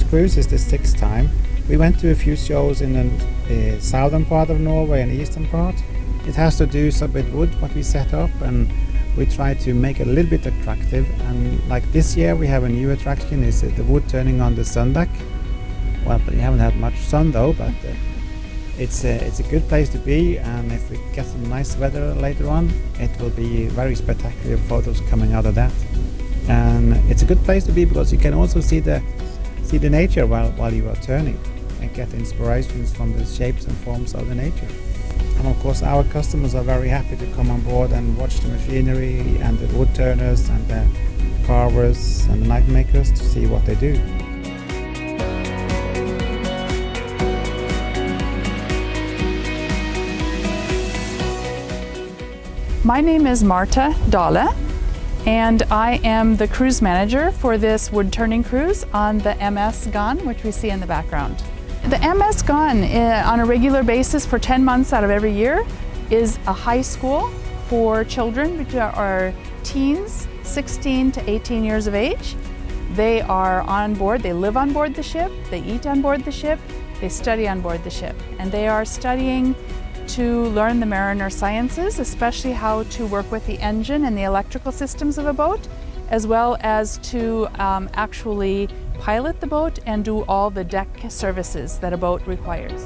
Cruise is the 6th time. We went to a few shows in the southern part of Norway and eastern part. It has to do some with wood, what we set up, and we try to make it a little bit attractive. And like this year we have a new attraction, is the wood turning on the sun deck. Well, we haven't had much sun though, but it's a good place to be, and if we get some nice weather later on, it will be very spectacular photos coming out of that. And it's a good place to be because you can also see the nature while you are turning and get inspirations from the shapes and forms of the nature. And of course our customers are very happy to come on board and watch the machinery and the wood turners and the carvers and the knife makers to see what they do. My name is Marta Dale, and I am the cruise manager for this Woodturning cruise on the MS Gun, which we see in the background. The MS Gun, on a regular basis for 10 months out of every year, is a high school for children which are teens, 16 to 18 years of age. They are on board, they live on board the ship, they eat on board the ship, they study on board the ship, and they are studying to learn the mariner sciences, especially how to work with the engine and the electrical systems of a boat, as well as to actually pilot the boat and do all the deck services that a boat requires.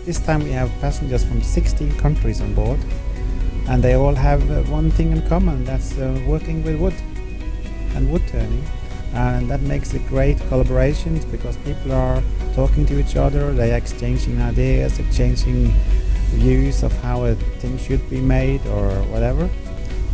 This time we have passengers from 16 countries on board, and they all have one thing in common, that's working with wood and wood turning. And that makes it great collaborations because people are talking to each other, they're exchanging ideas, exchanging views of how a thing should be made or whatever.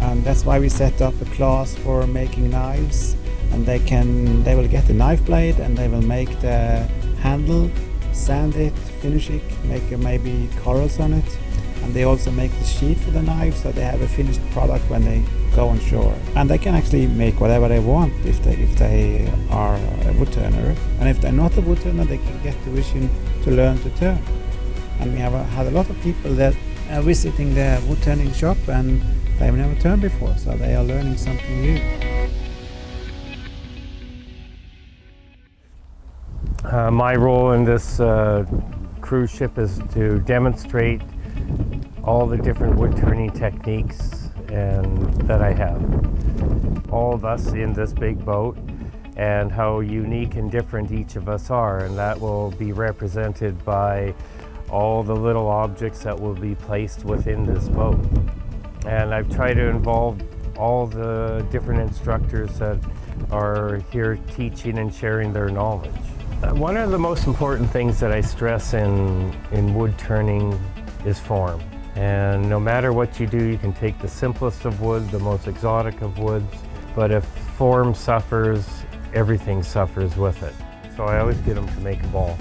And that's why we set up a class for making knives, and they will get the knife blade and they will make the handle, sand it, finish it, make maybe colors on it, and they also make the sheath for the knife so they have a finished product when they go on shore. And they can actually make whatever they want if they are a wood turner, and if they're not a wood turner they can get tuition to learn to turn. And we have had a lot of people that are visiting the wood turning shop and they've never turned before, so they are learning something new. My role in this cruise ship is to demonstrate all the different wood turning techniques that I have. All of us in this big boat, and how unique and different each of us are, and that will be represented by all the little objects that will be placed within this boat. And I've tried to involve all the different instructors that are here teaching and sharing their knowledge. One of the most important things that I stress in wood turning is form. And no matter what you do, you can take the simplest of wood, the most exotic of woods, but if form suffers, everything suffers with it. So I always get them to make a ball.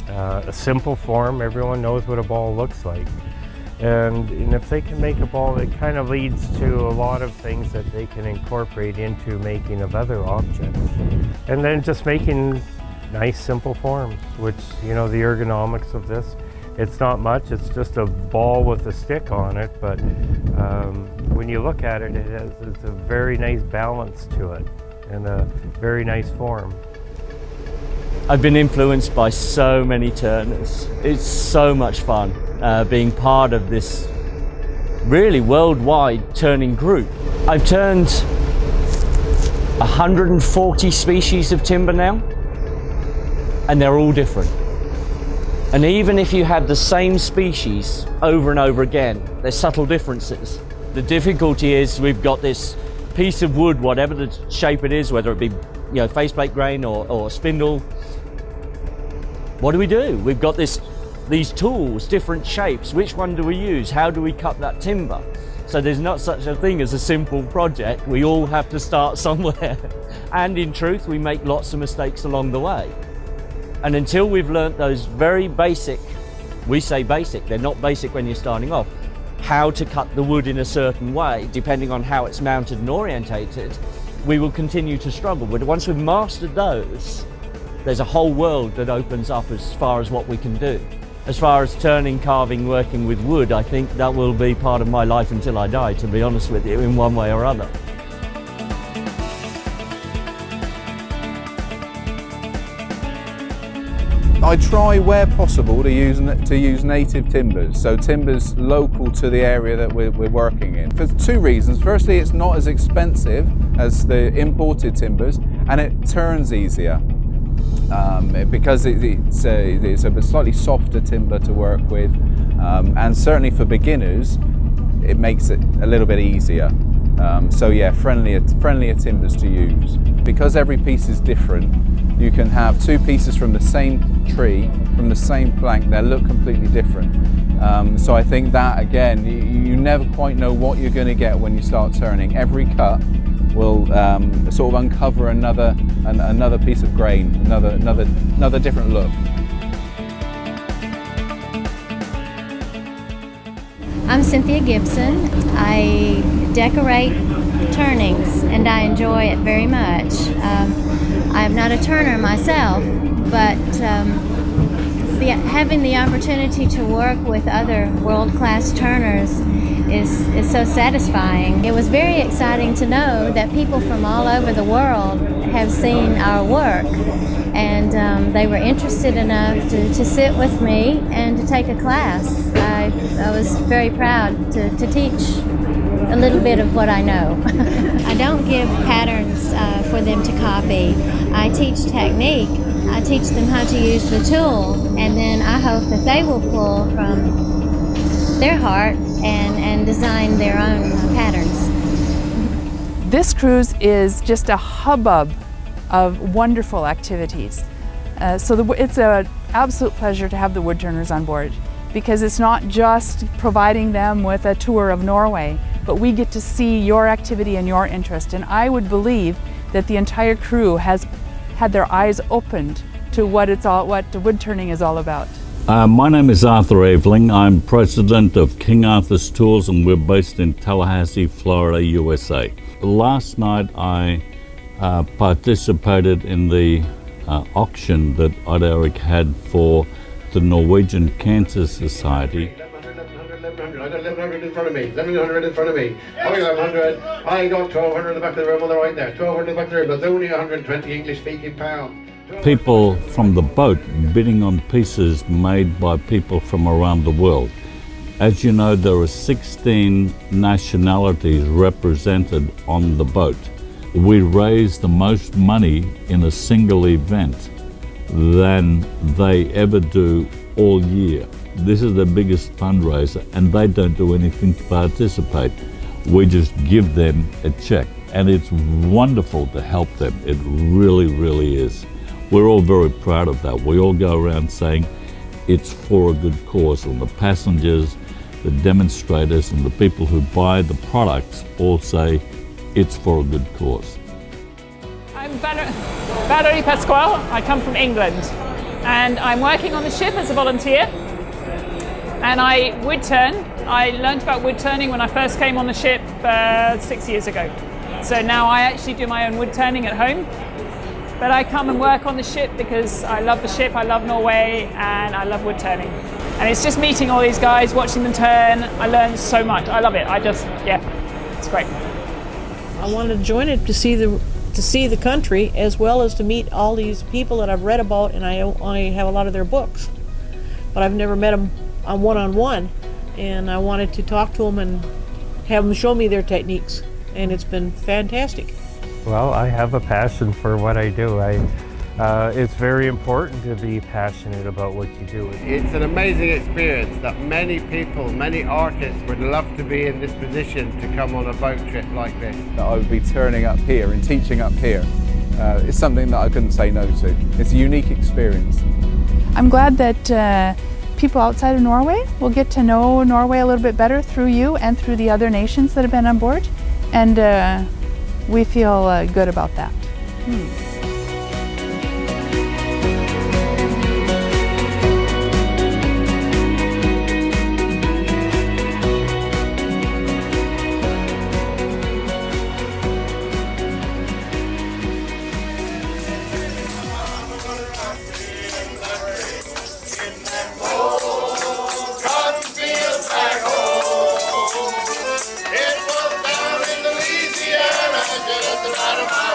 A simple form, everyone knows what a ball looks like. And if they can make a ball, it kind of leads to a lot of things that they can incorporate into making of other objects. And then just making nice simple forms, which, you know, the ergonomics of this, it's not much, it's just a ball with a stick on it, but when you look at it, it's a very nice balance to it and a very nice form. I've been influenced by so many turners. It's so much fun being part of this really worldwide turning group. I've turned 140 species of timber now, and they're all different. And even if you have the same species over and over again, there's subtle differences. The difficulty is we've got this piece of wood, whatever the shape it is, whether it be, you know, faceplate grain or spindle. What do? We've got these tools, different shapes. Which one do we use? How do we cut that timber? So there's not such a thing as a simple project. We all have to start somewhere. And in truth, we make lots of mistakes along the way. And until we've learnt those very basic, we say basic, they're not basic when you're starting off, how to cut the wood in a certain way, depending on how it's mounted and orientated, we will continue to struggle. But once we've mastered those, there's a whole world that opens up as far as what we can do. as far as turning, carving, working with wood, I think that will be part of my life until I die, to be honest with you, in one way or other. I try where possible to use native timbers, so timbers local to the area that we're working in. For two reasons. Firstly, it's not as expensive as the imported timbers, and it turns easier because it's a slightly softer timber to work with, and certainly for beginners, it makes it a little bit easier. So yeah, friendlier timbers to use. Because every piece is different, you can have two pieces from the same tree, from the same plank, they look completely different. So I think that, again, you never quite know what you're going to get when you start turning. Every cut will sort of uncover another piece of grain, another different look. I'm Cynthia Gibson. I decorate turnings and I enjoy it very much. I am not a turner myself, but having the opportunity to work with other world-class turners is so satisfying. It was very exciting to know that people from all over the world have seen our work, and they were interested enough to sit with me and to take a class. I was very proud to teach a little bit of what I know. I don't give patterns for them to copy. I teach technique. I teach them how to use the tool, and then I hope that they will pull from their heart and design their own patterns. This cruise is just a hubbub of wonderful activities. It's an absolute pleasure to have the woodturners on board, because it's not just providing them with a tour of Norway, but we get to see your activity and your interest. And I would believe that the entire crew has had their eyes opened to what the woodturning is all about. My name is Arthur Aveling. I'm president of King Arthur's Tools, and we're based in Tallahassee, Florida, USA. Last night I participated in the auction that Odd Erik had for the Norwegian Cancer Society. 1100, I got 1100 in front of me, 1100 in front of me. I got 1100, I got 1200 in the back of the room on the right there, 1200 in the back of the room, that's only 120 English speaking pounds. People from the boat bidding on pieces made by people from around the world. As you know, there are 16 nationalities represented on the boat. We raised the most money in a single event than they ever do all year. This is the biggest fundraiser, and they don't do anything to participate. We just give them a check, and it's wonderful to help them. It really, really is. We're all very proud of that. We all go around saying it's for a good cause, and the passengers, the demonstrators, and the people who buy the products all say it's for a good cause. I'm Valerie Pasquale. I come from England, and I'm working on the ship as a volunteer. And I woodturn. I learned about woodturning when I first came on the ship 6 years ago. So now I actually do my own woodturning at home. But I come and work on the ship because I love the ship, I love Norway, and I love woodturning. And it's just meeting all these guys, watching them turn. I learn so much. I love it. It's great. I wanted to join it to see the country, as well as to meet all these people that I've read about, and I only have a lot of their books. But I've never met them on one-on-one, and I wanted to talk to them and have them show me their techniques, and it's been fantastic. Well, I have a passion for what I do. It's very important to be passionate about what you do. It's an amazing experience that many people, many artists would love to be in this position to come on a boat trip like this. That I would be turning up here and teaching up here is something that I couldn't say no to. It's a unique experience. I'm glad that people outside of Norway will get to know Norway a little bit better through you and through the other nations that have been on board, and we feel good about that. Oh the right of